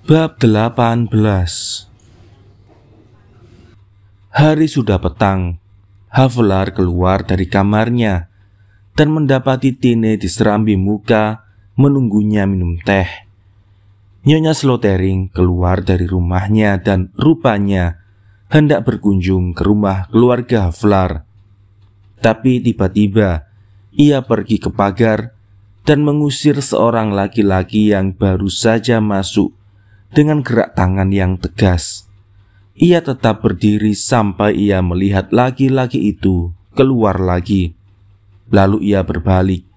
Bab 18. Hari sudah petang. Havelar keluar dari kamarnya dan mendapati Tine di serambi muka menunggunya minum teh. Nyonya Slotering keluar dari rumahnya dan rupanya hendak berkunjung ke rumah keluarga Havelar. Tapi tiba-tiba ia pergi ke pagar dan mengusir seorang laki-laki yang baru saja masuk dengan gerak tangan yang tegas. Ia tetap berdiri sampai ia melihat laki-laki itu keluar lagi. Lalu ia berbalik,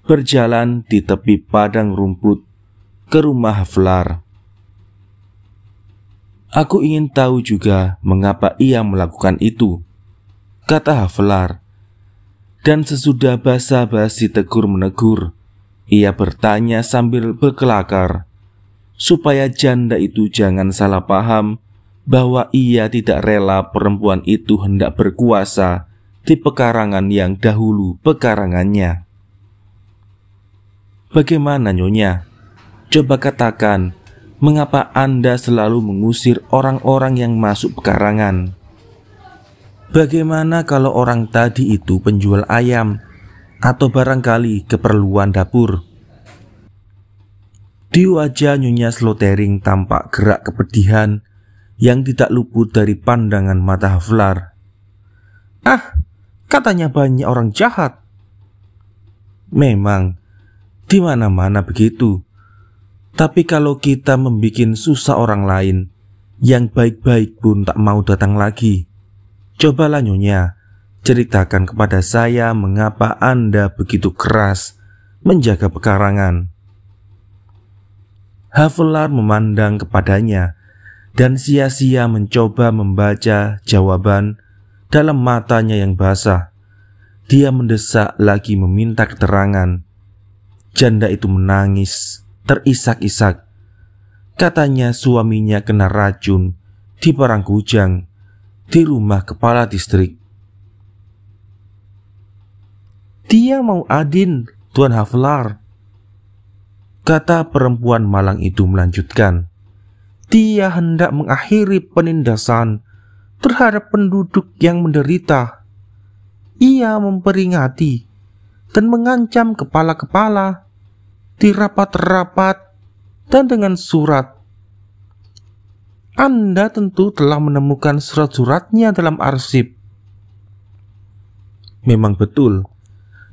berjalan di tepi padang rumput ke rumah Havelar. "Aku ingin tahu juga mengapa ia melakukan itu," kata Havelar. Dan sesudah basa-basi tegur-menegur, ia bertanya sambil berkelakar, supaya janda itu jangan salah paham bahwa ia tidak rela perempuan itu hendak berkuasa di pekarangan yang dahulu pekarangannya. "Bagaimana, Nyonya? Coba katakan, mengapa Anda selalu mengusir orang-orang yang masuk pekarangan? Bagaimana kalau orang tadi itu penjual ayam atau barangkali keperluan dapur?" Di wajah Nyonya Slotering tampak gerak kepedihan yang tidak luput dari pandangan mata Havelar. Katanya banyak orang jahat." "Memang, di mana-mana begitu. Tapi kalau kita membikin susah orang lain, yang baik-baik pun tak mau datang lagi. Cobalah Nyonya, ceritakan kepada saya mengapa Anda begitu keras menjaga pekarangan." Havelar memandang kepadanya dan sia-sia mencoba membaca jawaban dalam matanya yang basah. Dia mendesak lagi meminta keterangan. Janda itu menangis, terisak-isak. Katanya suaminya kena racun di Parangkujang, di rumah kepala distrik. "Dia mau adin, Tuan Havelar," kata perempuan malang itu melanjutkan. "Dia hendak mengakhiri penindasan terhadap penduduk yang menderita. Ia memperingati dan mengancam kepala-kepala di rapat-rapat dan dengan surat. Anda tentu telah menemukan surat-suratnya dalam arsip." Memang betul,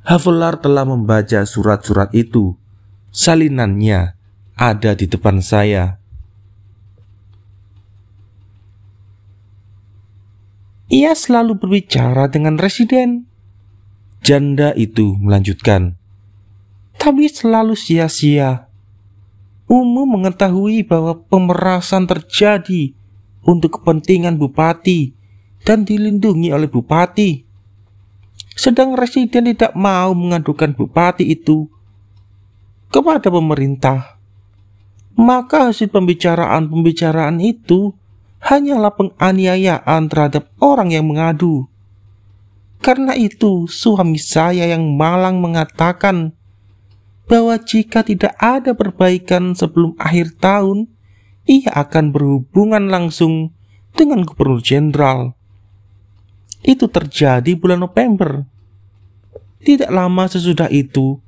Havelar telah membaca surat-surat itu. Salinannya ada di depan saya. "Ia selalu berbicara dengan residen," janda itu melanjutkan, "tapi selalu sia-sia. Umum mengetahui bahwa pemerasan terjadi untuk kepentingan bupati dan dilindungi oleh bupati. Sedang residen tidak mau mengadukan bupati itu kepada pemerintah. Maka hasil pembicaraan itu hanyalah penganiayaan terhadap orang yang mengadu. Karena itu suami saya yang malang mengatakan bahwa jika tidak ada perbaikan sebelum akhir tahun, ia akan berhubungan langsung dengan Gubernur Jenderal. Itu terjadi bulan November. Tidak lama sesudah itu,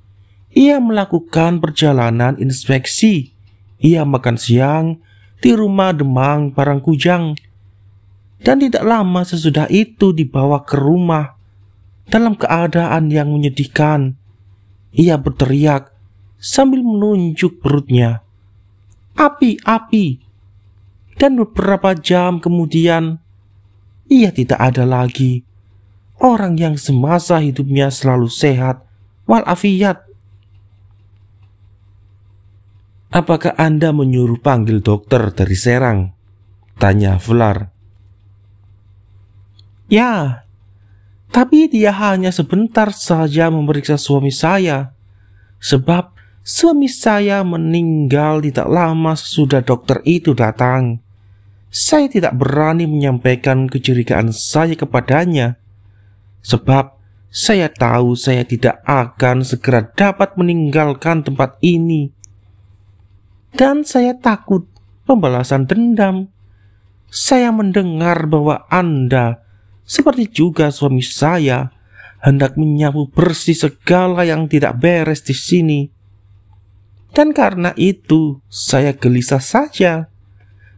ia melakukan perjalanan inspeksi. Ia makan siang di rumah Demang Parangkujang. Dan tidak lama sesudah itu dibawa ke rumah dalam keadaan yang menyedihkan. Ia berteriak sambil menunjuk perutnya, "Api, api!" Dan beberapa jam kemudian, ia tidak ada lagi. Orang yang semasa hidupnya selalu sehat walafiat. "Apakah Anda menyuruh panggil dokter dari Serang?" tanya Havelar. "Ya, tapi dia hanya sebentar saja memeriksa suami saya. Sebab suami saya meninggal tidak lama sesudah dokter itu datang. Saya tidak berani menyampaikan kecurigaan saya kepadanya. Sebab saya tahu saya tidak akan segera dapat meninggalkan tempat ini. Dan saya takut pembalasan dendam. Saya mendengar bahwa Anda, seperti juga suami saya, hendak menyapu bersih segala yang tidak beres di sini. Dan karena itu, saya gelisah saja.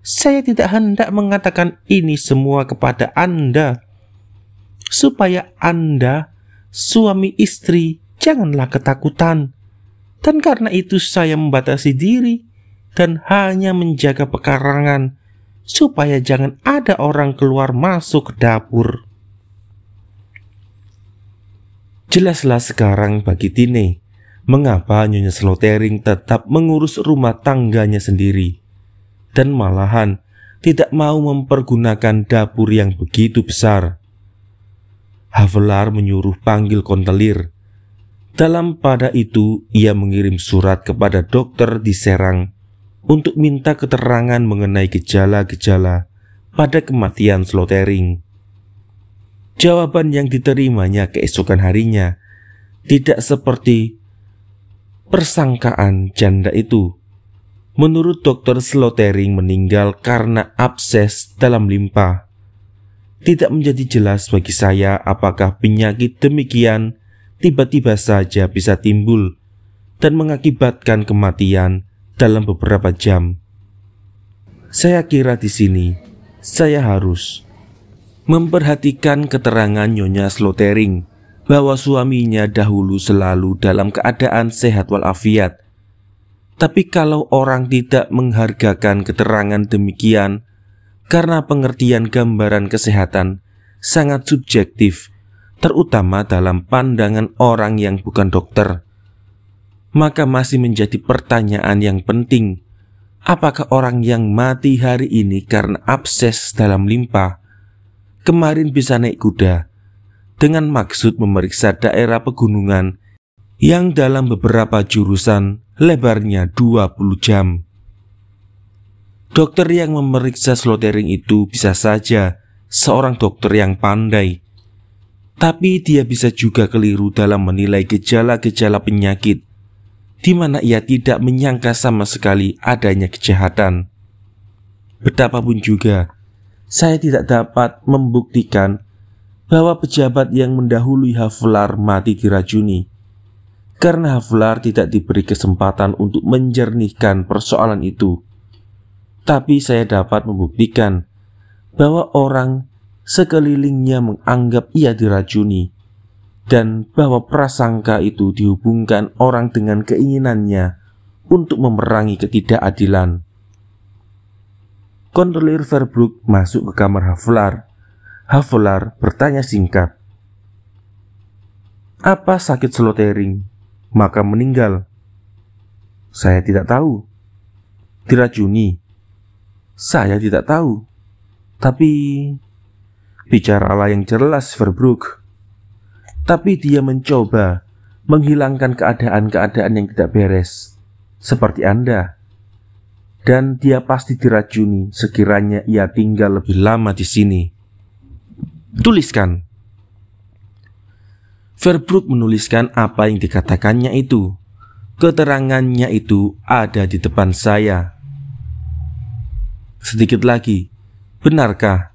Saya tidak hendak mengatakan ini semua kepada Anda, supaya Anda, suami istri, janganlah ketakutan. Dan karena itu saya membatasi diri dan hanya menjaga pekarangan, supaya jangan ada orang keluar masuk ke dapur. Jelaslah sekarang bagi Tine, mengapa Nyonya Slotering tetap mengurus rumah tangganya sendiri, dan malahan tidak mau mempergunakan dapur yang begitu besar. Havelar menyuruh panggil kontelir. Dalam pada itu, ia mengirim surat kepada dokter di Serang untuk minta keterangan mengenai gejala-gejala pada kematian Slotering. Jawaban yang diterimanya keesokan harinya tidak seperti persangkaan janda itu. Menurut dokter, Slotering meninggal karena abses dalam limpa. Tidak menjadi jelas bagi saya apakah penyakit demikian tiba-tiba saja bisa timbul dan mengakibatkan kematian dalam beberapa jam. Saya kira di sini saya harus memperhatikan keterangan Nyonya Slotering bahwa suaminya dahulu selalu dalam keadaan sehat walafiat. Tapi kalau orang tidak menghargakan keterangan demikian karena pengertian gambaran kesehatan sangat subjektif, terutama dalam pandangan orang yang bukan dokter, maka masih menjadi pertanyaan yang penting, apakah orang yang mati hari ini karena abses dalam limpa kemarin bisa naik kuda dengan maksud memeriksa daerah pegunungan yang dalam beberapa jurusan lebarnya 20 jam. Dokter yang memeriksa Slotering itu bisa saja seorang dokter yang pandai, tapi dia bisa juga keliru dalam menilai gejala-gejala penyakit di mana ia tidak menyangka sama sekali adanya kejahatan. Betapapun juga, saya tidak dapat membuktikan bahwa pejabat yang mendahului Havelar mati diracuni, karena Havelar tidak diberi kesempatan untuk menjernihkan persoalan itu. Tapi saya dapat membuktikan bahwa orang sekelilingnya menganggap ia diracuni, dan bahwa prasangka itu dihubungkan orang dengan keinginannya untuk memerangi ketidakadilan. Kontelir Verbroek masuk ke kamar Havelar. Havelar bertanya singkat, "Apa sakit Slotering maka meninggal?" "Saya tidak tahu." "Diracuni?" "Saya tidak tahu." "Tapi..." "Bicaralah yang jelas, Verbroek." "Tapi dia mencoba menghilangkan keadaan-keadaan yang tidak beres, seperti Anda. Dan dia pasti diracuni sekiranya ia tinggal lebih lama di sini." "Tuliskan." Verbroek menuliskan apa yang dikatakannya itu. Keterangannya itu ada di depan saya. "Sedikit lagi, benarkah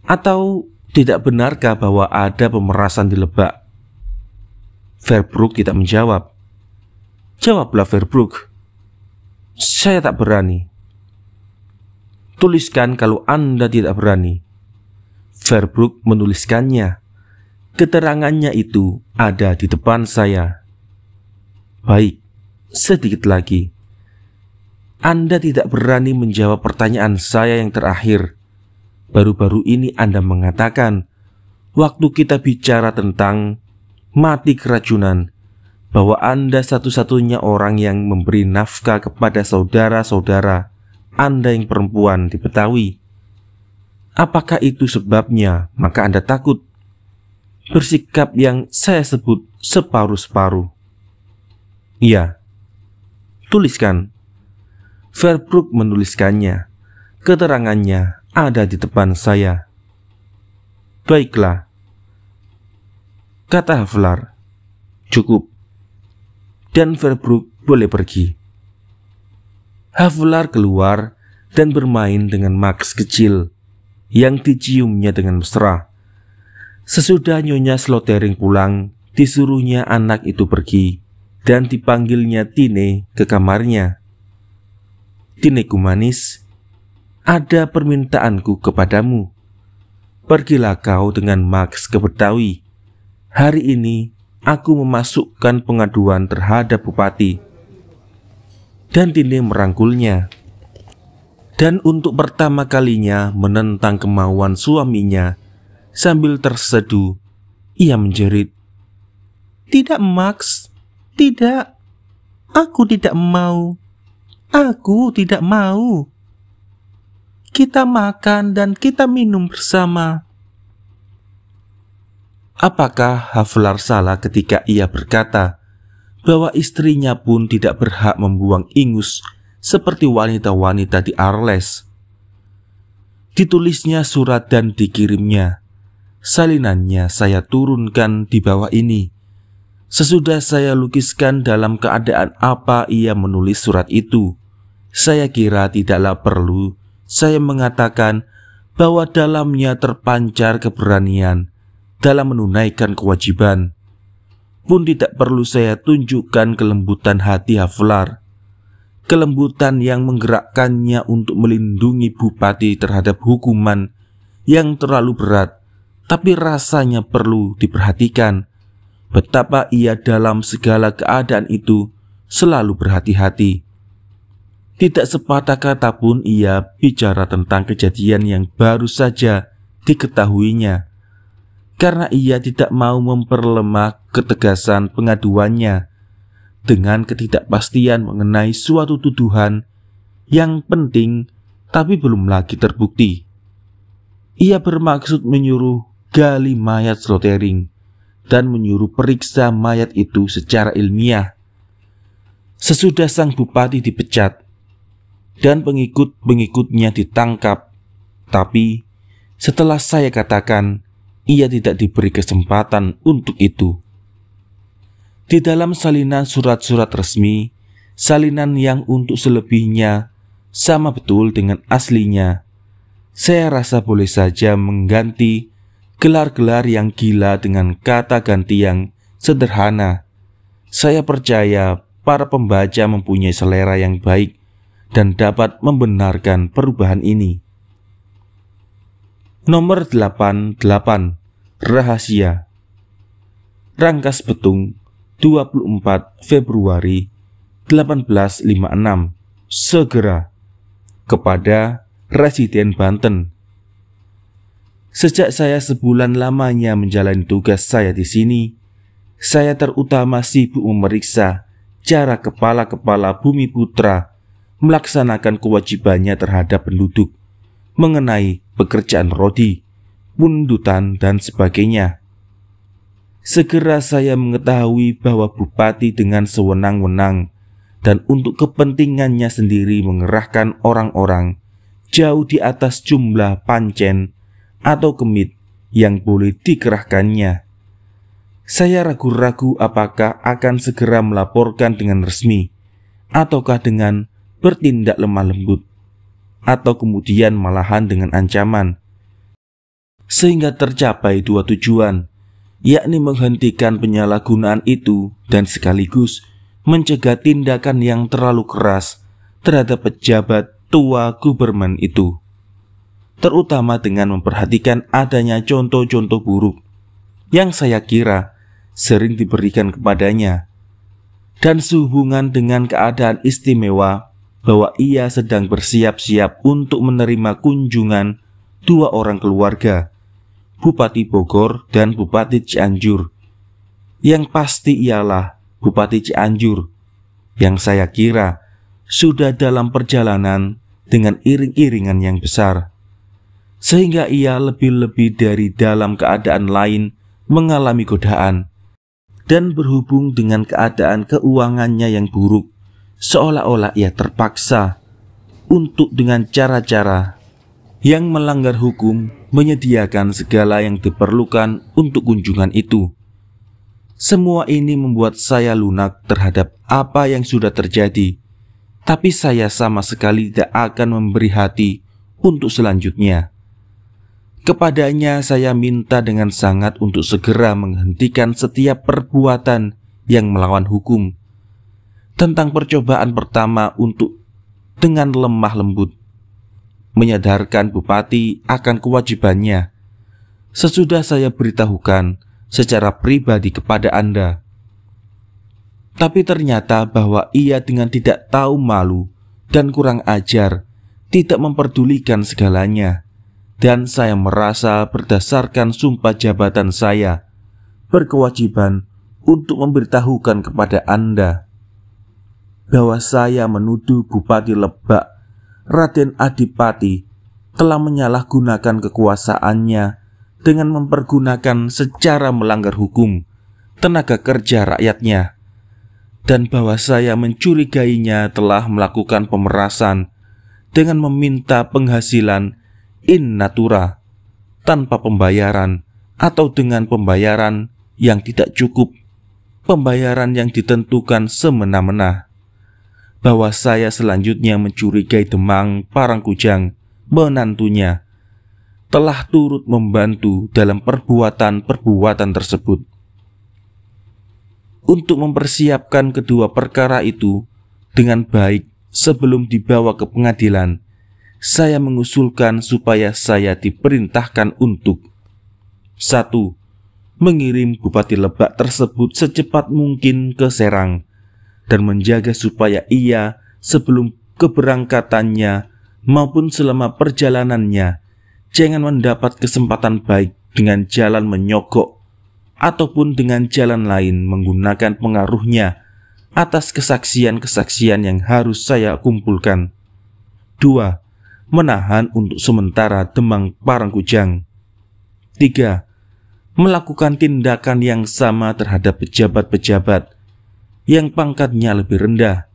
atau tidak benarkah bahwa ada pemerasan di Lebak?" Verbroek tidak menjawab. "Jawablah, Verbroek." "Saya tak berani." "Tuliskan kalau Anda tidak berani." Verbroek menuliskannya. Keterangannya itu ada di depan saya. "Baik, sedikit lagi. Anda tidak berani menjawab pertanyaan saya yang terakhir. Baru-baru ini Anda mengatakan, waktu kita bicara tentang mati keracunan, bahwa Anda satu-satunya orang yang memberi nafkah kepada saudara-saudara Anda yang perempuan di Betawi. Apakah itu sebabnya maka Anda takut bersikap yang saya sebut separuh-separuh?" "Iya." "Tuliskan." Verbroek menuliskannya. Keterangannya ada di depan saya. "Baiklah," kata Havelar. "Cukup. Dan Verbroek boleh pergi." Havelar keluar dan bermain dengan Max kecil yang diciumnya dengan mesra. Sesudah Nyonya Slotering pulang, disuruhnya anak itu pergi dan dipanggilnya Tine ke kamarnya. "Tineku manis, ada permintaanku kepadamu. Pergilah kau dengan Max ke Betawi. Hari ini aku memasukkan pengaduan terhadap bupati." Dan Tine merangkulnya. Dan untuk pertama kalinya menentang kemauan suaminya, sambil terseduh, ia menjerit, "Tidak, Max, tidak. Aku tidak mau. Aku tidak mau. Kita makan dan kita minum bersama." Apakah Havlar salah ketika ia berkata bahwa istrinya pun tidak berhak membuang ingus seperti wanita-wanita di Arles? Ditulisnya surat dan dikirimnya. Salinannya saya turunkan di bawah ini. Sesudah saya lukiskan dalam keadaan apa ia menulis surat itu, saya kira tidaklah perlu saya mengatakan bahwa dalamnya terpancar keberanian dalam menunaikan kewajiban. Pun tidak perlu saya tunjukkan kelembutan hati Havlar, kelembutan yang menggerakkannya untuk melindungi bupati terhadap hukuman yang terlalu berat, tapi rasanya perlu diperhatikan betapa ia dalam segala keadaan itu selalu berhati-hati. Tidak sepatah kata pun ia bicara tentang kejadian yang baru saja diketahuinya, karena ia tidak mau memperlemah ketegasan pengaduannya dengan ketidakpastian mengenai suatu tuduhan yang penting tapi belum lagi terbukti. Ia bermaksud menyuruh gali mayat Slotering dan menyuruh periksa mayat itu secara ilmiah. Sesudah sang bupati dipecat dan pengikut-pengikutnya ditangkap, tapi setelah saya katakan, ia tidak diberi kesempatan untuk itu. Di dalam salinan surat-surat resmi, salinan yang untuk selebihnya sama betul dengan aslinya, saya rasa boleh saja mengganti gelar-gelar yang gila dengan kata ganti yang sederhana. Saya percaya para pembaca mempunyai selera yang baik dan dapat membenarkan perubahan ini. Nomor 88, Rahasia. Rangkas Betung, 24 Februari 1856. Segera. Kepada Residen Banten. Sejak saya sebulan lamanya menjalani tugas saya di sini, saya terutama sibuk memeriksa cara kepala-kepala Bumi Putra melaksanakan kewajibannya terhadap penduduk mengenai pekerjaan rodi, pundutan, dan sebagainya. Segera saya mengetahui bahwa bupati dengan sewenang-wenang dan untuk kepentingannya sendiri mengerahkan orang-orang jauh di atas jumlah pancen atau kemit yang boleh dikerahkannya. Saya ragu-ragu apakah akan segera melaporkan dengan resmi ataukah dengan bertindak lemah lembut, atau kemudian malahan dengan ancaman, sehingga tercapai dua tujuan, yakni menghentikan penyalahgunaan itu dan sekaligus mencegah tindakan yang terlalu keras terhadap pejabat tua Guberman itu, terutama dengan memperhatikan adanya contoh-contoh buruk yang saya kira sering diberikan kepadanya, dan sehubungan dengan keadaan istimewa bahwa ia sedang bersiap-siap untuk menerima kunjungan dua orang keluarga, Bupati Bogor dan Bupati Cianjur. Yang pasti ialah Bupati Cianjur, yang saya kira sudah dalam perjalanan dengan iring-iringan yang besar, sehingga ia lebih-lebih dari dalam keadaan lain mengalami godaan, dan berhubung dengan keadaan keuangannya yang buruk, seolah-olah ia terpaksa untuk dengan cara-cara yang melanggar hukum menyediakan segala yang diperlukan untuk kunjungan itu. Semua ini membuat saya lunak terhadap apa yang sudah terjadi, tapi saya sama sekali tidak akan memberi hati untuk selanjutnya. Kepadanya saya minta dengan sangat untuk segera menghentikan setiap perbuatan yang melawan hukum. Tentang percobaan pertama untuk dengan lemah lembut menyadarkan bupati akan kewajibannya, sesudah saya beritahukan secara pribadi kepada Anda. Tapi ternyata bahwa ia dengan tidak tahu malu dan kurang ajar tidak memperdulikan segalanya. Dan saya merasa berdasarkan sumpah jabatan saya berkewajiban untuk memberitahukan kepada Anda bahwa saya menuduh Bupati Lebak, Raden Adipati, telah menyalahgunakan kekuasaannya dengan mempergunakan secara melanggar hukum tenaga kerja rakyatnya, dan bahwa saya mencurigainya telah melakukan pemerasan dengan meminta penghasilan in natura tanpa pembayaran atau dengan pembayaran yang tidak cukup, pembayaran yang ditentukan semena-mena, bahwa saya selanjutnya mencurigai Demang Parangkujang, menantunya, telah turut membantu dalam perbuatan-perbuatan tersebut. Untuk mempersiapkan kedua perkara itu dengan baik sebelum dibawa ke pengadilan, saya mengusulkan supaya saya diperintahkan untuk 1. Mengirim Bupati Lebak tersebut secepat mungkin ke Serang dan menjaga supaya ia sebelum keberangkatannya maupun selama perjalanannya jangan mendapat kesempatan baik dengan jalan menyogok ataupun dengan jalan lain menggunakan pengaruhnya atas kesaksian-kesaksian yang harus saya kumpulkan. 2. Menahan untuk sementara Demang Parangkujang. 3. Melakukan tindakan yang sama terhadap pejabat-pejabat yang pangkatnya lebih rendah,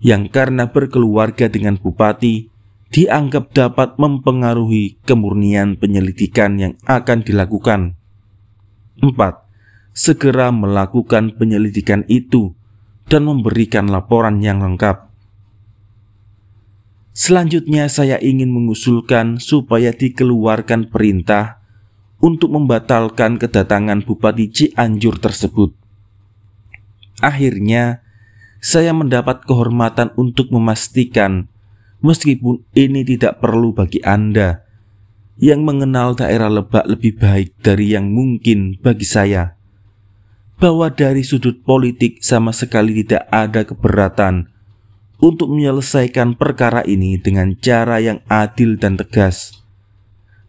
yang karena berkeluarga dengan bupati dianggap dapat mempengaruhi kemurnian penyelidikan yang akan dilakukan. 4. Segera melakukan penyelidikan itu dan memberikan laporan yang lengkap. Selanjutnya saya ingin mengusulkan supaya dikeluarkan perintah untuk membatalkan kedatangan Bupati Cianjur tersebut. Akhirnya saya mendapat kehormatan untuk memastikan, meskipun ini tidak perlu bagi Anda yang mengenal daerah Lebak lebih baik dari yang mungkin bagi saya, bahwa dari sudut politik sama sekali tidak ada keberatan untuk menyelesaikan perkara ini dengan cara yang adil dan tegas,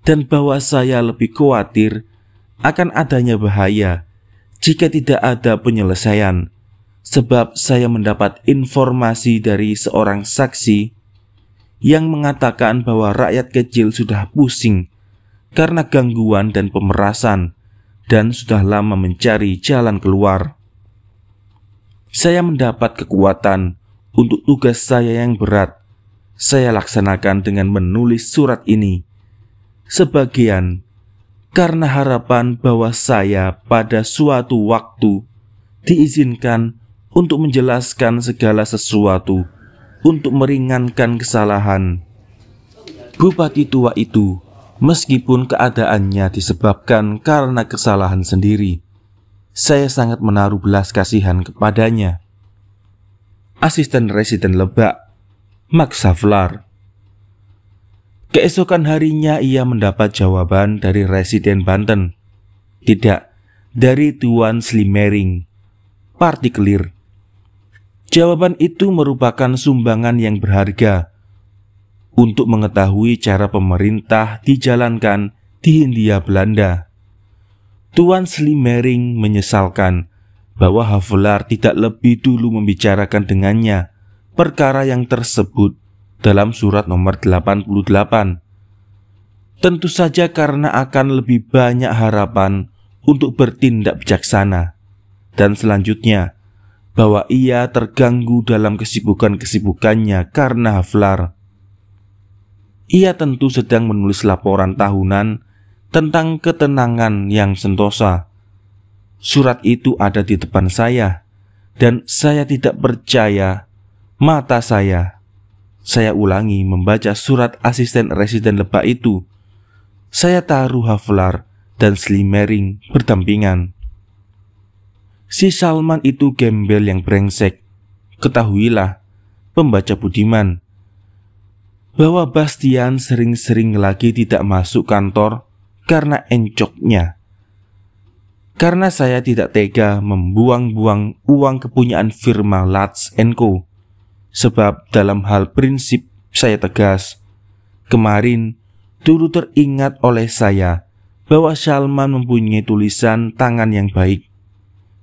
dan bahwa saya lebih khawatir akan adanya bahaya jika tidak ada penyelesaian, sebab saya mendapat informasi dari seorang saksi yang mengatakan bahwa rakyat kecil sudah pusing karena gangguan dan pemerasan dan sudah lama mencari jalan keluar. Saya mendapat kekuatan untuk tugas saya yang berat. Saya laksanakan dengan menulis surat ini, sebagian karena harapan bahwa saya pada suatu waktu diizinkan untuk menjelaskan segala sesuatu untuk meringankan kesalahan Bupati tua itu, meskipun keadaannya disebabkan karena kesalahan sendiri. Saya sangat menaruh belas kasihan kepadanya. Asisten Residen Lebak, Max Havelaar. Keesokan harinya ia mendapat jawaban dari Residen Banten. Tidak, dari Tuan Slimering. Partikelir. Jawaban itu merupakan sumbangan yang berharga untuk mengetahui cara pemerintah dijalankan di Hindia Belanda. Tuan Slimering menyesalkan bahwa Havelaar tidak lebih dulu membicarakan dengannya perkara yang tersebut dalam surat nomor 88. Tentu saja karena akan lebih banyak harapan untuk bertindak bijaksana, dan selanjutnya bahwa ia terganggu dalam kesibukan-kesibukannya karena Havelaar. Ia tentu sedang menulis laporan tahunan tentang ketenangan yang sentosa. Surat itu ada di depan saya, dan saya tidak percaya Mata saya ulangi membaca surat asisten residen lebak itu. Saya taruh Havelaar dan Slimmering berdampingan. Si Salman itu gembel yang brengsek. Ketahuilah, pembaca budiman, bahwa Bastian sering-sering lagi tidak masuk kantor karena encoknya. Karena saya tidak tega membuang-buang uang kepunyaan firma Lutz & Co. Sebab dalam hal prinsip saya tegas. Kemarin dulu teringat oleh saya bahwa Salman mempunyai tulisan tangan yang baik.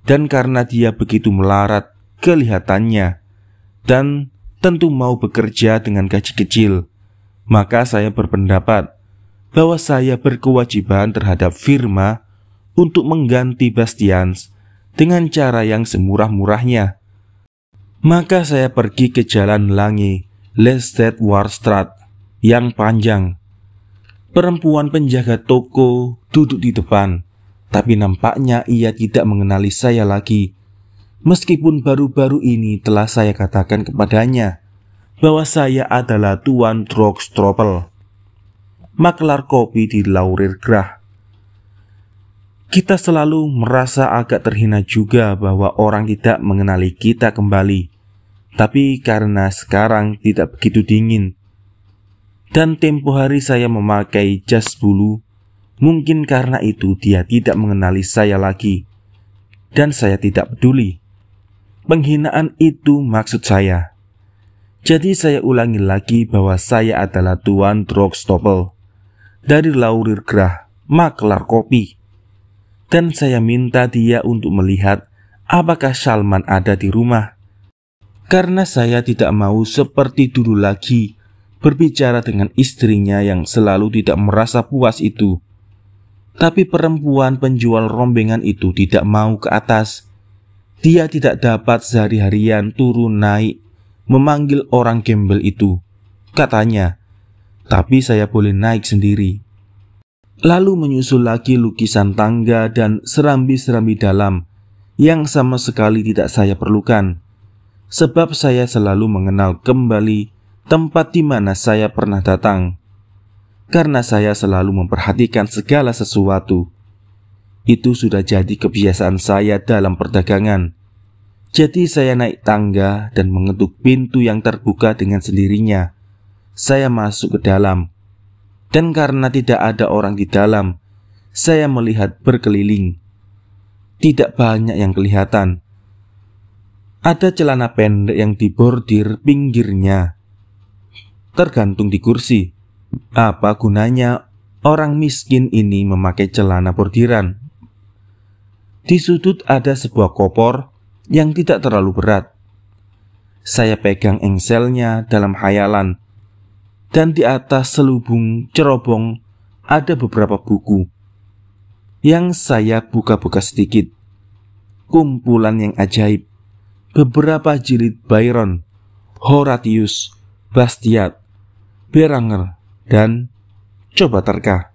Dan karena dia begitu melarat kelihatannya dan tentu mau bekerja dengan gaji kecil, maka saya berpendapat bahwa saya berkewajiban terhadap firma untuk mengganti Bastians dengan cara yang semurah-murahnya. Maka saya pergi ke Jalan Lange, Leidsterwarstraat yang panjang. Perempuan penjaga toko duduk di depan, tapi nampaknya ia tidak mengenali saya lagi. Meskipun baru-baru ini telah saya katakan kepadanya bahwa saya adalah Tuan Droogstoppel, maklar kopi di Lauriergracht. Kita selalu merasa agak terhina juga bahwa orang tidak mengenali kita kembali. Tapi karena sekarang tidak begitu dingin dan tempo hari saya memakai jas bulu, mungkin karena itu dia tidak mengenali saya lagi. Dan saya tidak peduli. Penghinaan itu maksud saya. Jadi saya ulangi lagi bahwa saya adalah Tuan Droogstoppel dari Lauriergracht, maklar kopi. Dan saya minta dia untuk melihat apakah Salman ada di rumah. Karena saya tidak mau seperti dulu lagi berbicara dengan istrinya yang selalu tidak merasa puas itu. Tapi perempuan penjual rombengan itu tidak mau ke atas. Dia tidak dapat sehari-harian turun naik memanggil orang gembel itu, katanya. Tapi saya boleh naik sendiri. Lalu menyusul lagi lukisan tangga dan serambi-serambi dalam yang sama sekali tidak saya perlukan. Sebab saya selalu mengenal kembali tempat di mana saya pernah datang. Karena saya selalu memperhatikan segala sesuatu. Itu sudah jadi kebiasaan saya dalam perdagangan. Jadi saya naik tangga dan mengetuk pintu yang terbuka dengan sendirinya. Saya masuk ke dalam. Dan karena tidak ada orang di dalam, saya melihat berkeliling. Tidak banyak yang kelihatan. Ada celana pendek yang dibordir pinggirnya, tergantung di kursi. Apa gunanya orang miskin ini memakai celana bordiran? Di sudut ada sebuah kopor yang tidak terlalu berat. Saya pegang engselnya dalam khayalan, dan di atas selubung cerobong ada beberapa buku yang saya buka-buka sedikit. Kumpulan yang ajaib, beberapa jilid Byron, Horatius, Bastiat, Beranger, dan coba terka.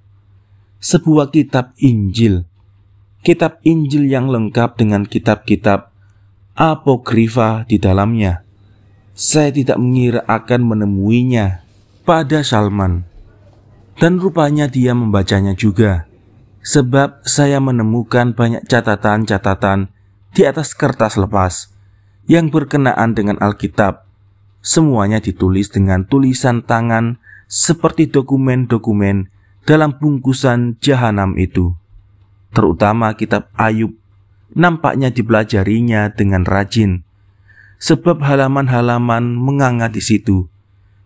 Sebuah kitab Injil. Kitab Injil yang lengkap dengan kitab-kitab apokrifa di dalamnya. Saya tidak mengira akan menemuinya pada Salman. Dan rupanya dia membacanya juga. Sebab saya menemukan banyak catatan-catatan di atas kertas lepas yang berkenaan dengan Alkitab. Semuanya ditulis dengan tulisan tangan seperti dokumen-dokumen dalam bungkusan jahanam itu. Terutama kitab Ayub nampaknya dipelajarinya dengan rajin, sebab halaman-halaman menganga di situ.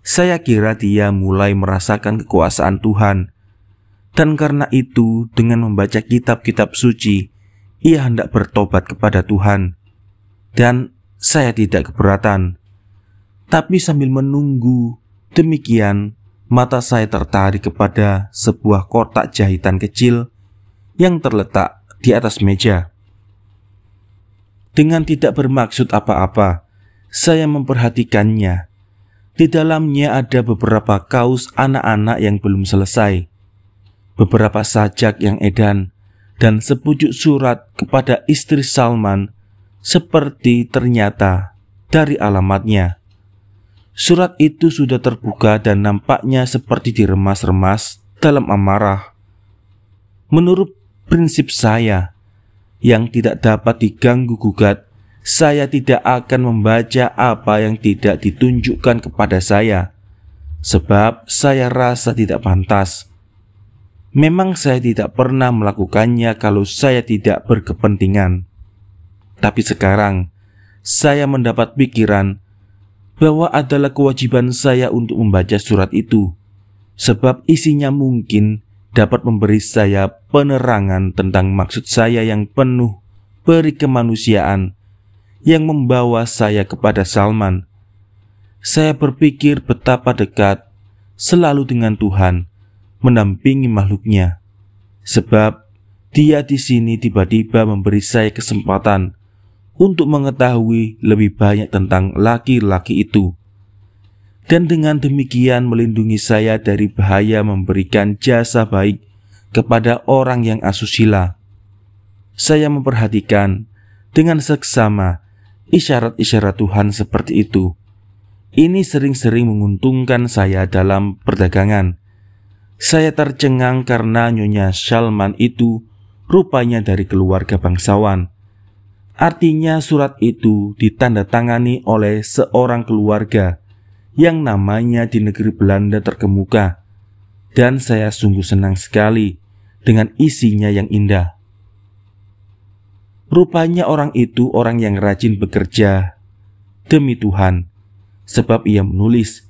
Saya kira dia mulai merasakan kekuasaan Tuhan, dan karena itu dengan membaca kitab-kitab suci, ia hendak bertobat kepada Tuhan. Dan saya tidak keberatan. Tapi sambil menunggu demikian, mata saya tertarik kepada sebuah kotak jahitan kecil yang terletak di atas meja. Dengan tidak bermaksud apa-apa, saya memperhatikannya. Di dalamnya ada beberapa kaos anak-anak yang belum selesai, beberapa sajak yang edan, dan sepucuk surat kepada istri Salman seperti ternyata dari alamatnya. Surat itu sudah terbuka dan nampaknya seperti diremas-remas dalam amarah. Menurut prinsip saya yang tidak dapat diganggu-gugat, saya tidak akan membaca apa yang tidak ditunjukkan kepada saya, sebab saya rasa tidak pantas. Memang saya tidak pernah melakukannya kalau saya tidak berkepentingan. Tapi sekarang saya mendapat pikiran bahwa adalah kewajiban saya untuk membaca surat itu, sebab isinya mungkin dapat memberi saya penerangan tentang maksud saya yang penuh peri kemanusiaan yang membawa saya kepada Salman. Saya berpikir betapa dekat selalu dengan Tuhan mendampingi makhluknya, sebab Dia di sini tiba-tiba memberi saya kesempatan untuk mengetahui lebih banyak tentang laki-laki itu, dan dengan demikian melindungi saya dari bahaya memberikan jasa baik kepada orang yang asusila. Saya memperhatikan dengan seksama isyarat-isyarat Tuhan seperti itu. Ini sering-sering menguntungkan saya dalam perdagangan. Saya tercengang karena Nyonya Salman itu rupanya dari keluarga bangsawan. Artinya surat itu ditandatangani oleh seorang keluarga yang namanya di negeri Belanda terkemuka, dan saya sungguh senang sekali dengan isinya yang indah. Rupanya orang itu orang yang rajin bekerja demi Tuhan, sebab ia menulis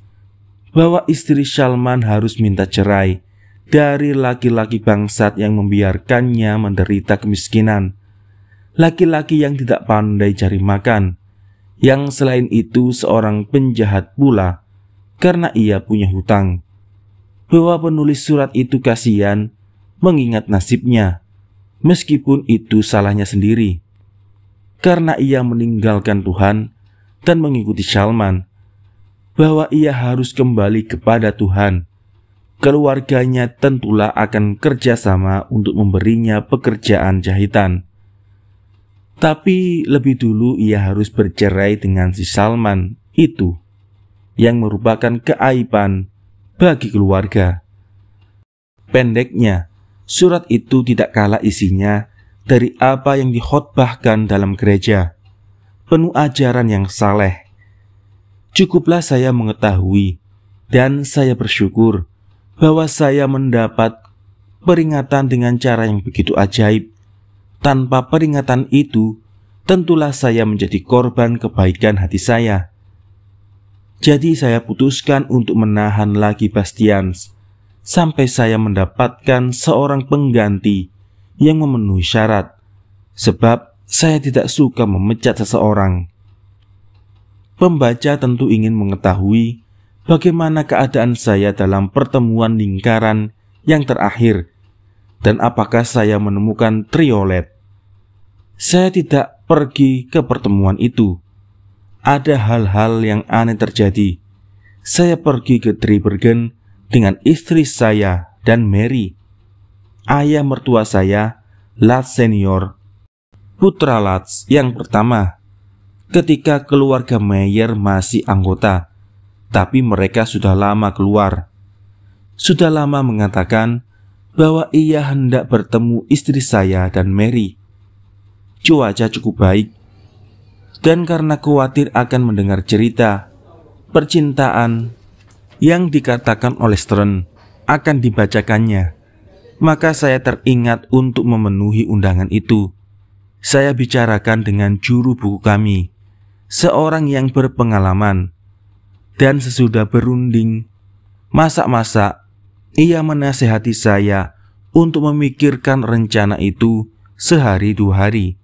bahwa istri Salman harus minta cerai dari laki-laki bangsat yang membiarkannya menderita kemiskinan, laki-laki yang tidak pandai cari makan, yang selain itu seorang penjahat pula karena ia punya hutang. Bahwa penulis surat itu kasihan mengingat nasibnya, meskipun itu salahnya sendiri, karena ia meninggalkan Tuhan dan mengikuti Salman. Bahwa ia harus kembali kepada Tuhan. Keluarganya tentulah akan kerjasama untuk memberinya pekerjaan jahitan. Tapi lebih dulu ia harus bercerai dengan si Salman itu, yang merupakan keaiban bagi keluarga. Pendeknya, surat itu tidak kalah isinya dari apa yang dikhotbahkan dalam gereja, penuh ajaran yang saleh. Cukuplah saya mengetahui dan saya bersyukur bahwa saya mendapat peringatan dengan cara yang begitu ajaib. Tanpa peringatan itu, tentulah saya menjadi korban kebaikan hati saya. Jadi saya putuskan untuk menahan lagi Bastians sampai saya mendapatkan seorang pengganti yang memenuhi syarat, sebab saya tidak suka memecat seseorang. Pembaca tentu ingin mengetahui bagaimana keadaan saya dalam pertemuan lingkaran yang terakhir, dan apakah saya menemukan triolet. Saya tidak pergi ke pertemuan itu. Ada hal-hal yang aneh terjadi. Saya pergi ke Driebergen dengan istri saya dan Mary. Ayah mertua saya, Lats senior, putra Lats yang pertama, ketika keluarga Meyer masih anggota, tapi mereka sudah lama keluar. Sudah lama mengatakan bahwa ia hendak bertemu istri saya dan Mary. Cuaca cukup baik, dan karena khawatir akan mendengar cerita percintaan yang dikatakan oleh Stern akan dibacakannya, maka saya teringat untuk memenuhi undangan itu. Saya bicarakan dengan juru buku kami, seorang yang berpengalaman, dan sesudah berunding masak-masak, ia menasihati saya untuk memikirkan rencana itu sehari 2 hari.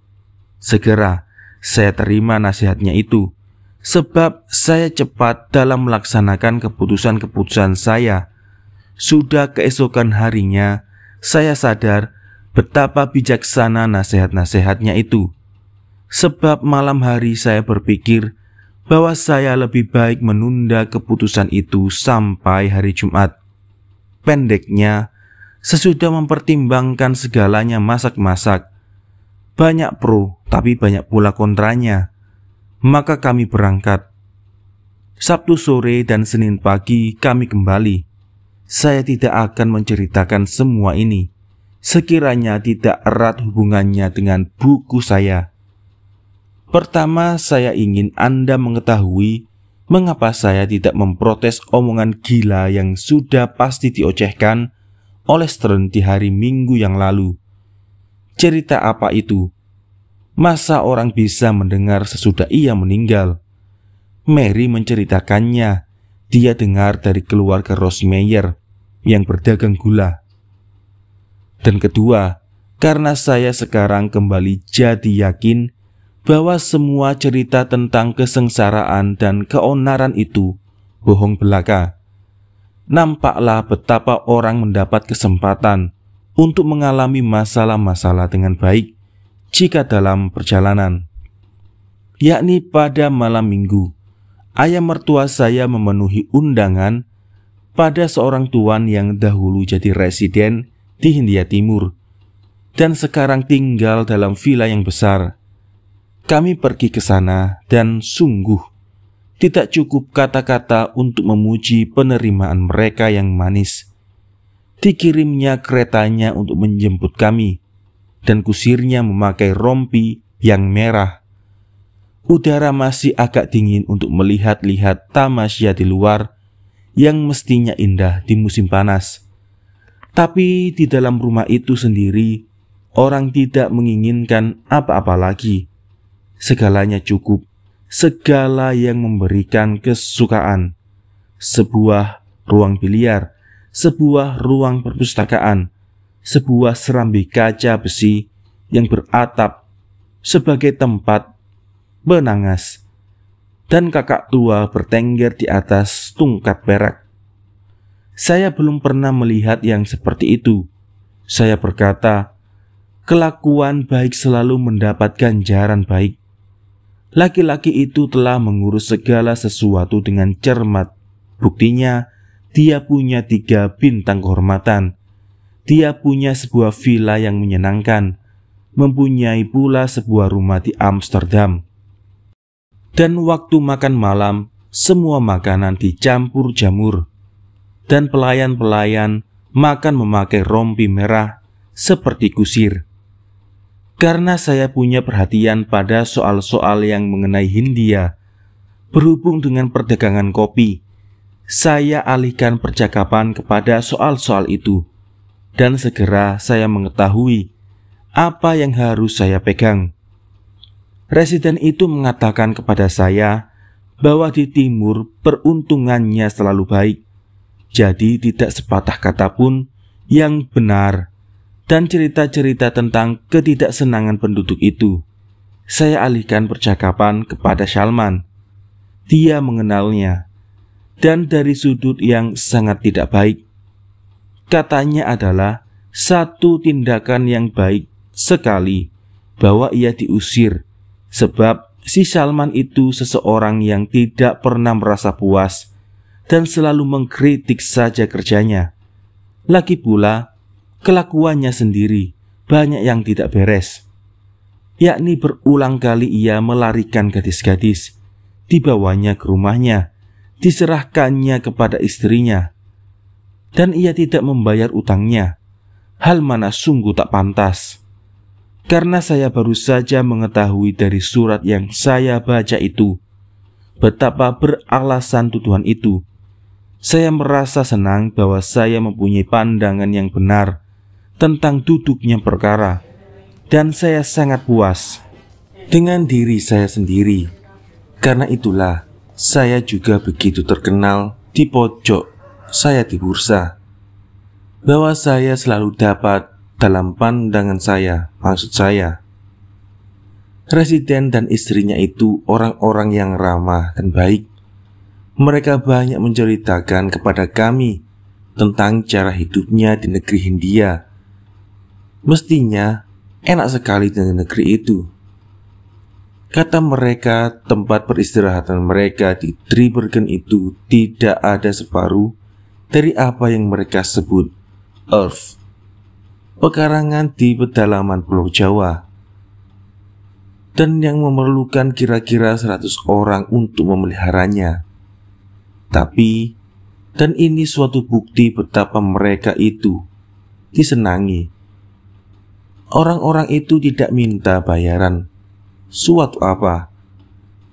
Segera saya terima nasihatnya itu, sebab saya cepat dalam melaksanakan keputusan-keputusan saya. Sudah keesokan harinya, saya sadar betapa bijaksana nasihat-nasihatnya itu. Sebab malam hari saya berpikir bahwa saya lebih baik menunda keputusan itu sampai hari Jumat. Pendeknya, sesudah mempertimbangkan segalanya masak-masak, banyak pro tapi banyak pula kontranya, maka kami berangkat. Sabtu sore dan Senin pagi kami kembali. Saya tidak akan menceritakan semua ini, sekiranya tidak erat hubungannya dengan buku saya. Pertama, saya ingin Anda mengetahui mengapa saya tidak memprotes omongan gila yang sudah pasti diocehkan oleh Stern di hari Minggu yang lalu. Cerita apa itu? Masa orang bisa mendengar sesudah ia meninggal? Mary menceritakannya. Dia dengar dari keluarga Rosemeyer yang berdagang gula. Dan kedua, karena saya sekarang kembali jadi yakin bahwa semua cerita tentang kesengsaraan dan keonaran itu bohong belaka. Nampaklah betapa orang mendapat kesempatan untuk mengalami masalah-masalah dengan baik jika dalam perjalanan. Yakni pada malam Minggu, ayah mertua saya memenuhi undangan pada seorang tuan yang dahulu jadi residen di Hindia Timur dan sekarang tinggal dalam villa yang besar. Kami pergi ke sana dan sungguh tidak cukup kata-kata untuk memuji penerimaan mereka yang manis. Dikirimnya keretanya untuk menjemput kami dan kusirnya memakai rompi yang merah. Udara masih agak dingin untuk melihat-lihat tamasya di luar yang mestinya indah di musim panas. Tapi di dalam rumah itu sendiri, orang tidak menginginkan apa-apa lagi. Segalanya cukup, segala yang memberikan kesukaan. Sebuah ruang biliar, sebuah ruang perpustakaan, sebuah serambi kaca besi yang beratap sebagai tempat benangas, dan kakak tua bertengger di atas tungkat perak. Saya belum pernah melihat yang seperti itu. Saya berkata, kelakuan baik selalu mendapat ganjaran baik. Laki-laki itu telah mengurus segala sesuatu dengan cermat. Buktinya, dia punya 3 bintang kehormatan. Dia punya sebuah villa yang menyenangkan, mempunyai pula sebuah rumah di Amsterdam. Dan waktu makan malam, semua makanan dicampur jamur. Dan pelayan-pelayan makan memakai rompi merah seperti kusir. Karena saya punya perhatian pada soal-soal yang mengenai Hindia, berhubung dengan perdagangan kopi, saya alihkan percakapan kepada soal-soal itu. Dan segera saya mengetahui apa yang harus saya pegang. Residen itu mengatakan kepada saya bahwa di timur peruntungannya selalu baik, jadi tidak sepatah kata pun yang benar. Dan cerita-cerita tentang ketidaksenangan penduduk itu, saya alihkan percakapan kepada Salman. Dia mengenalnya, dan dari sudut yang sangat tidak baik. Katanya adalah satu tindakan yang baik sekali bahwa ia diusir, sebab si Salman itu seseorang yang tidak pernah merasa puas dan selalu mengkritik saja kerjanya. Lagi pula, kelakuannya sendiri banyak yang tidak beres. Yakni berulang kali ia melarikan gadis-gadis, dibawanya ke rumahnya, diserahkannya kepada istrinya, dan ia tidak membayar utangnya, hal mana sungguh tak pantas. Karena saya baru saja mengetahui dari surat yang saya baca itu, betapa beralasan tuduhan itu, saya merasa senang bahwa saya mempunyai pandangan yang benar tentang duduknya perkara, dan saya sangat puas dengan diri saya sendiri. Karena itulah saya juga begitu terkenal di pojok saya di bursa, bahwa saya selalu dapat dalam pandangan saya, maksud saya. Residen dan istrinya itu orang-orang yang ramah dan baik. Mereka banyak menceritakan kepada kami tentang cara hidupnya di negeri Hindia. Mestinya enak sekali di negeri itu. Kata mereka, tempat peristirahatan mereka di Driebergen itu tidak ada separuh dari apa yang mereka sebut Earth, pekarangan di pedalaman Pulau Jawa, dan yang memerlukan kira-kira 100 orang untuk memeliharanya. Tapi, dan ini suatu bukti betapa mereka itu disenangi. Orang-orang itu tidak minta bayaran suatu apa.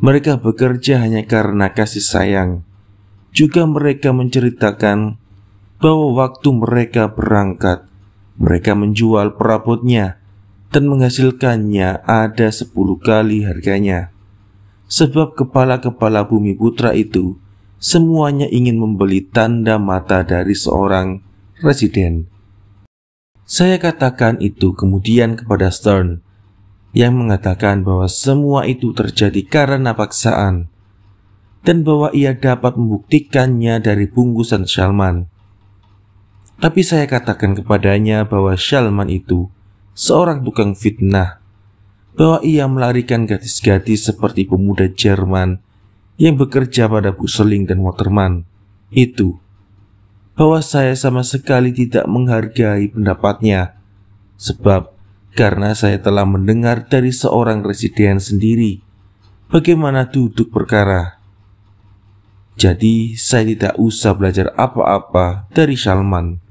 Mereka bekerja hanya karena kasih sayang. Juga mereka menceritakan bahwa waktu mereka berangkat, mereka menjual perabotnya dan menghasilkannya ada 10 kali harganya. Sebab kepala-kepala bumi putra itu semuanya ingin membeli tanda mata dari seorang residen. Saya katakan itu kemudian kepada Stern, yang mengatakan bahwa semua itu terjadi karena paksaan, dan bahwa ia dapat membuktikannya dari bungkusan Shalman. Tapi saya katakan kepadanya bahwa Shalman itu seorang tukang fitnah, bahwa ia melarikan gadis-gadis seperti pemuda Jerman yang bekerja pada Busseling dan Waterman itu, bahwa saya sama sekali tidak menghargai pendapatnya, sebab karena saya telah mendengar dari seorang residen sendiri bagaimana duduk perkara. Jadi saya tidak usah belajar apa-apa dari Shalman.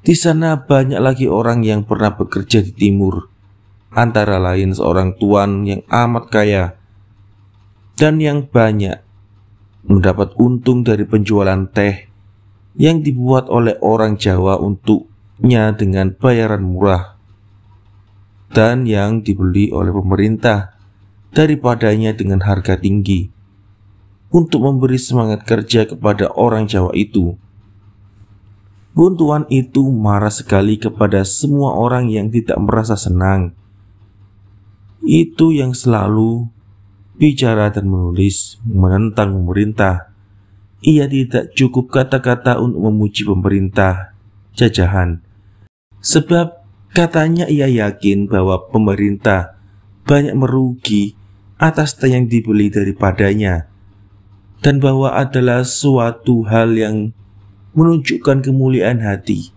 Di sana banyak lagi orang yang pernah bekerja di timur, antara lain seorang tuan yang amat kaya dan yang banyak mendapat untung dari penjualan teh yang dibuat oleh orang Jawa untuknya dengan bayaran murah, dan yang dibeli oleh pemerintah daripadanya dengan harga tinggi untuk memberi semangat kerja kepada orang Jawa itu. Buntuan itu marah sekali kepada semua orang yang tidak merasa senang. Itu yang selalu bicara dan menulis menentang pemerintah. Ia tidak cukup kata-kata untuk memuji pemerintah jajahan, sebab katanya ia yakin bahwa pemerintah banyak merugi atas teh yang dibeli daripadanya, dan bahwa adalah suatu hal yang menunjukkan kemuliaan hati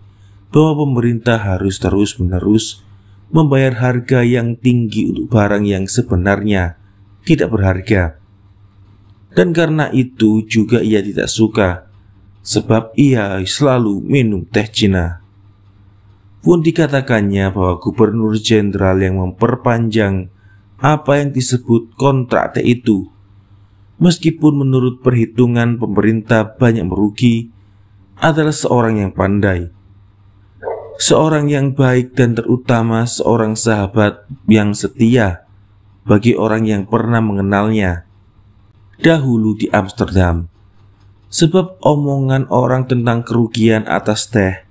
bahwa pemerintah harus terus-menerus membayar harga yang tinggi untuk barang yang sebenarnya tidak berharga. Dan karena itu juga ia tidak suka, sebab ia selalu minum teh Cina. Pun dikatakannya bahwa gubernur jenderal yang memperpanjang apa yang disebut kontrak teh itu, meskipun menurut perhitungan pemerintah banyak merugi, adalah seorang yang pandai, seorang yang baik, dan terutama seorang sahabat yang setia bagi orang yang pernah mengenalnya dahulu di Amsterdam. Sebab omongan orang tentang kerugian atas teh,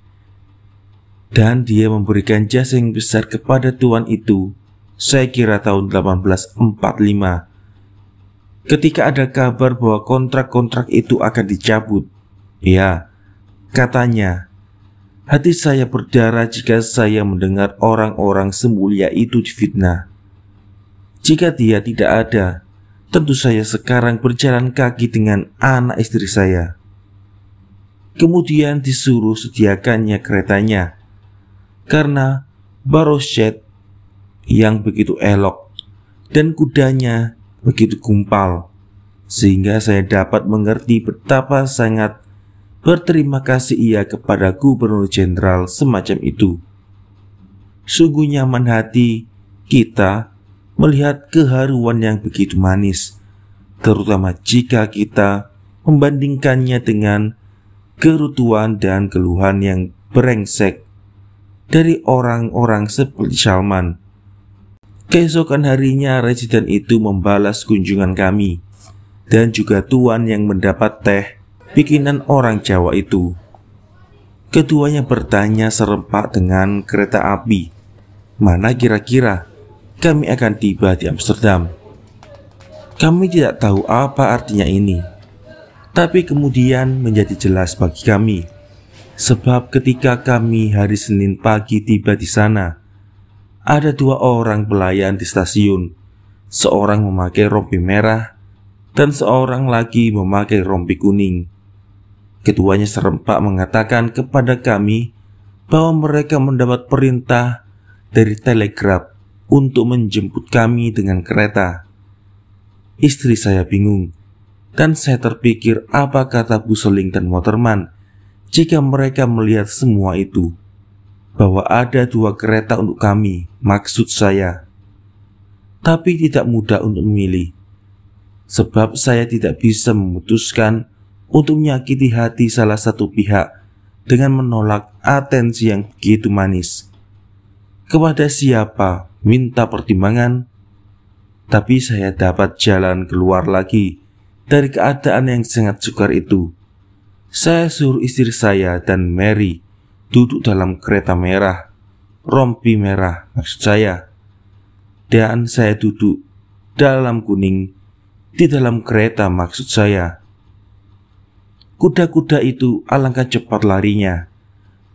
dan dia memberikan jasa yang besar kepada tuan itu, saya kira tahun 1845, ketika ada kabar bahwa kontrak-kontrak itu akan dicabut. Ya, katanya, hati saya berdarah jika saya mendengar orang-orang semulia itu difitnah. Jika dia tidak ada, tentu saya sekarang berjalan kaki dengan anak istri saya. Kemudian disuruh sediakannya keretanya, karena Baroshet yang begitu elok dan kudanya begitu gumpal, sehingga saya dapat mengerti betapa sangat berterima kasih ia kepada gubernur jenderal semacam itu. Sungguh nyaman hati kita melihat keharuan yang begitu manis, terutama jika kita membandingkannya dengan kerutuan dan keluhan yang brengsek dari orang-orang seperti Shalman. Keesokan harinya residen itu membalas kunjungan kami, dan juga tuan yang mendapat teh bikinan orang Jawa itu. Keduanya bertanya serempak dengan kereta api, mana kira-kira kami akan tiba di Amsterdam. Kami tidak tahu apa artinya ini, tapi kemudian menjadi jelas bagi kami, sebab ketika kami hari Senin pagi tiba di sana, ada 2 orang pelayan di stasiun, seorang memakai rompi merah dan seorang lagi memakai rompi kuning. Keduanya serempak mengatakan kepada kami bahwa mereka mendapat perintah dari telegraf untuk menjemput kami dengan kereta. Istri saya bingung, Dan saya terpikir apa kata Bu Seling dan Waterman jika mereka melihat semua itu, bahwa ada 2 kereta untuk kami, maksud saya. Tapi tidak mudah untuk memilih, sebab saya tidak bisa memutuskan untuk menyakiti hati salah satu pihak dengan menolak atensi yang begitu manis. Kepada siapa minta pertimbangan? Tapi saya dapat jalan keluar lagi dari keadaan yang sangat sukar itu. Saya suruh istri saya dan Mary duduk dalam kereta merah, rompi merah maksud saya. Dan saya duduk dalam kuning di dalam kereta maksud saya. Kuda-kuda itu alangkah cepat larinya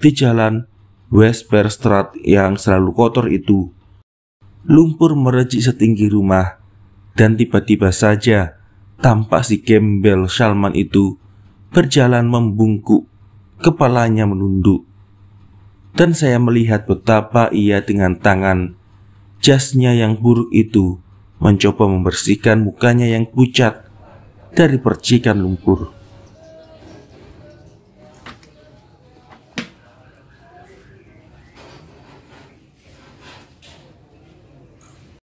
di jalan Westperstraat yang selalu kotor itu. Lumpur merecik setinggi rumah, dan tiba-tiba saja tampak si gembel Salman itu berjalan membungkuk, kepalanya menunduk. Dan saya melihat betapa ia dengan tangan jasnya yang buruk itu mencoba membersihkan mukanya yang pucat dari percikan lumpur.